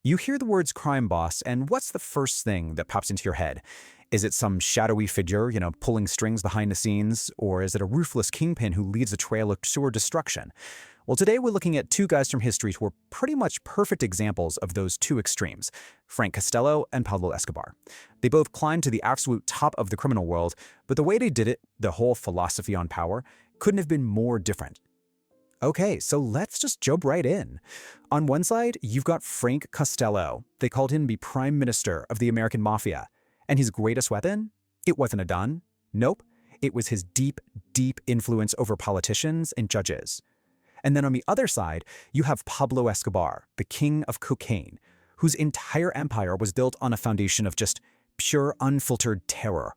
You hear the words crime boss, and what's the first thing that pops into your head? Is it some shadowy figure, pulling strings behind the scenes? Or is it a ruthless kingpin who leaves a trail of pure destruction? Well, today we're looking at two guys from history who are pretty much perfect examples of those two extremes, Frank Costello and Pablo Escobar. They both climbed to the absolute top of the criminal world, but the way they did it, the whole philosophy on power, couldn't have been more different. Okay, so let's just jump right in. On one side, you've got Frank Costello. They called him the Prime Minister of the American Mafia. And his greatest weapon? It wasn't a gun. Nope. It was his deep, deep influence over politicians and judges. And then on the other side, you have Pablo Escobar, the king of cocaine, whose entire empire was built on a foundation of just pure, unfiltered terror.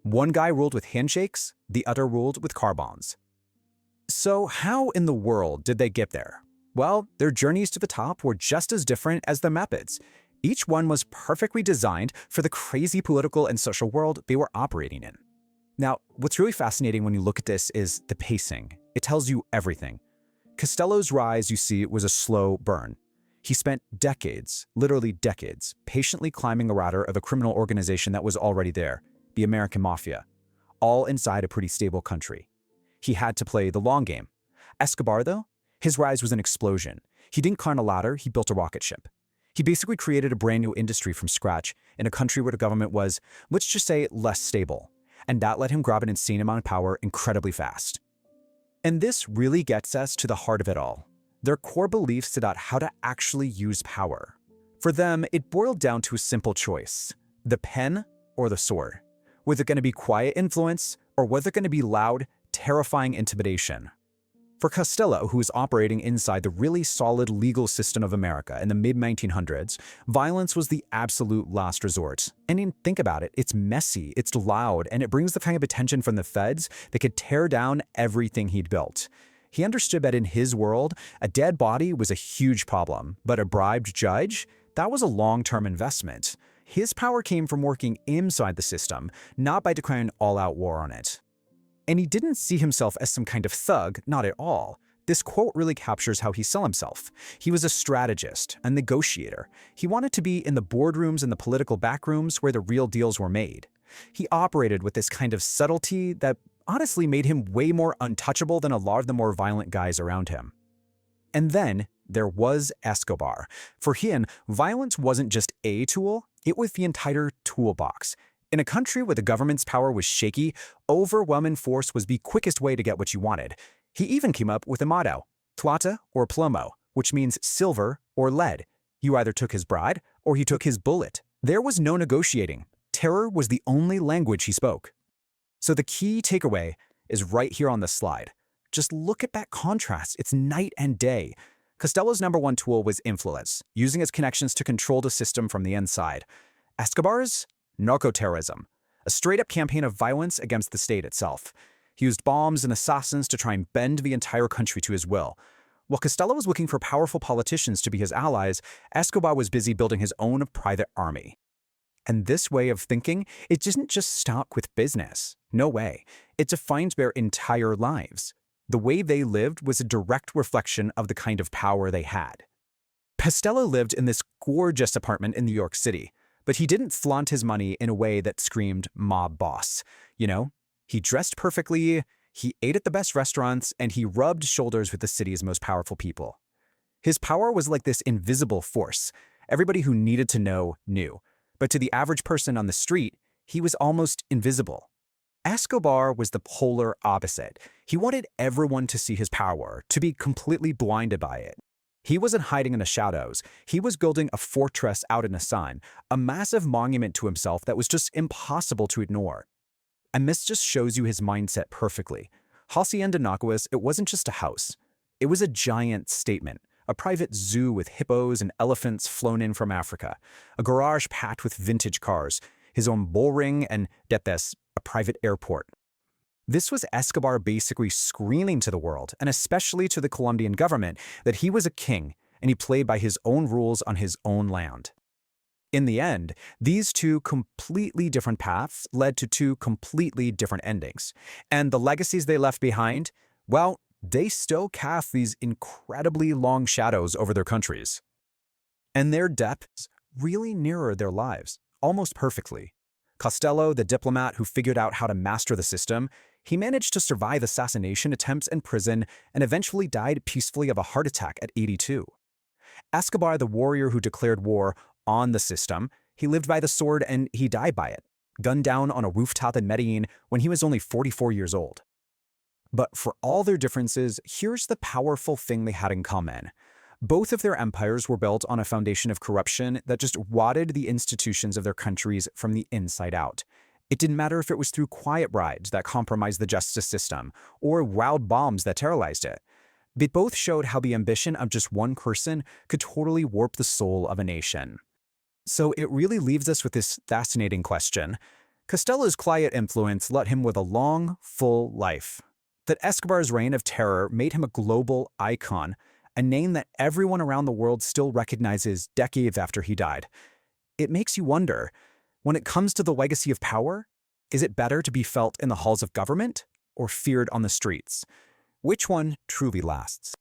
One guy ruled with handshakes, the other ruled with car bombs. So how in the world did they get there? Well, their journeys to the top were just as different as the methods. Each one was perfectly designed for the crazy political and social world they were operating in. Now, what's really fascinating when you look at this is the pacing. It tells you everything. Costello's rise, you see, was a slow burn. He spent decades, literally decades, patiently climbing the ladder of a criminal organization that was already there, the American Mafia, all inside a pretty stable country. He had to play the long game. Escobar, though, his rise was an explosion. He didn't climb a ladder, he built a rocket ship. He basically created a brand new industry from scratch in a country where the government was, let's just say, less stable. And that let him grab an insane amount of power incredibly fast. And this really gets us to the heart of it all. Their core beliefs about how to actually use power. For them, it boiled down to a simple choice: the pen or the sword. Was it going to be quiet influence, or was it going to be loud, terrifying intimidation? For Costello, who was operating inside the really solid legal system of America in the mid-1900s, violence was the absolute last resort. And think about it, it's messy, it's loud, and it brings the kind of attention from the feds that could tear down everything he'd built. He understood that in his world, a dead body was a huge problem, but a bribed judge, that was a long-term investment. His power came from working inside the system, not by declaring all-out war on it. And he didn't see himself as some kind of thug, not at all. This quote really captures how he saw himself. He was a strategist, a negotiator. He wanted to be in the boardrooms and the political backrooms where the real deals were made. He operated with this kind of subtlety that honestly made him way more untouchable than a lot of the more violent guys around him. And then there was Escobar. For him, violence wasn't just a tool, it was the entire toolbox. In a country where the government's power was shaky, overwhelming force was the quickest way to get what you wanted. He even came up with a motto, Plata or Plomo, which means silver or lead. You either took his bride or he took his bullet. There was no negotiating. Terror was the only language he spoke. So the key takeaway is right here on the slide. Just look at that contrast. It's night and day. Costello's number one tool was influence, using his connections to control the system from the inside. Escobar's? Narco-Terrorism, a straight-up campaign of violence against the state itself. He used bombs and assassins to try and bend the entire country to his will. While Costello was looking for powerful politicians to be his allies, Escobar was busy building his own private army. And this way of thinking, it didn't just stop with business. No way. It defined their entire lives. The way they lived was a direct reflection of the kind of power they had. Costello lived in this gorgeous apartment in New York City. But he didn't flaunt his money in a way that screamed mob boss. He dressed perfectly, he ate at the best restaurants, and he rubbed shoulders with the city's most powerful people. His power was like this invisible force. Everybody who needed to know knew. But to the average person on the street, he was almost invisible. Escobar was the polar opposite. He wanted everyone to see his power, to be completely blinded by it. He wasn't hiding in the shadows. He was building a fortress out in the sun, a massive monument to himself that was just impossible to ignore. And this just shows you his mindset perfectly. Hacienda Naguas, it wasn't just a house. It was a giant statement, a private zoo with hippos and elephants flown in from Africa, a garage packed with vintage cars, his own bull ring, and, get this, a private airport. This was Escobar basically screaming to the world, and especially to the Colombian government, that he was a king, and he played by his own rules on his own land. In the end, these two completely different paths led to two completely different endings. And the legacies they left behind, well, they still cast these incredibly long shadows over their countries. And their depths really mirror their lives, almost perfectly. Costello, the diplomat who figured out how to master the system, he managed to survive assassination attempts and prison and eventually died peacefully of a heart attack at 82. Escobar, the warrior who declared war on the system, he lived by the sword and he died by it, gunned down on a rooftop in Medellin when he was only 44 years old. But for all their differences, here's the powerful thing they had in common. Both of their empires were built on a foundation of corruption that just rotted the institutions of their countries from the inside out. It didn't matter if it was through quiet bribes that compromised the justice system or wild bombs that terrorized it. They both showed how the ambition of just one person could totally warp the soul of a nation. So it really leaves us with this fascinating question. Costello's quiet influence led him with a long, full life. That Escobar's reign of terror made him a global icon, a name that everyone around the world still recognizes decades after he died. It makes you wonder, when it comes to the legacy of power, is it better to be felt in the halls of government or feared on the streets? Which one truly lasts?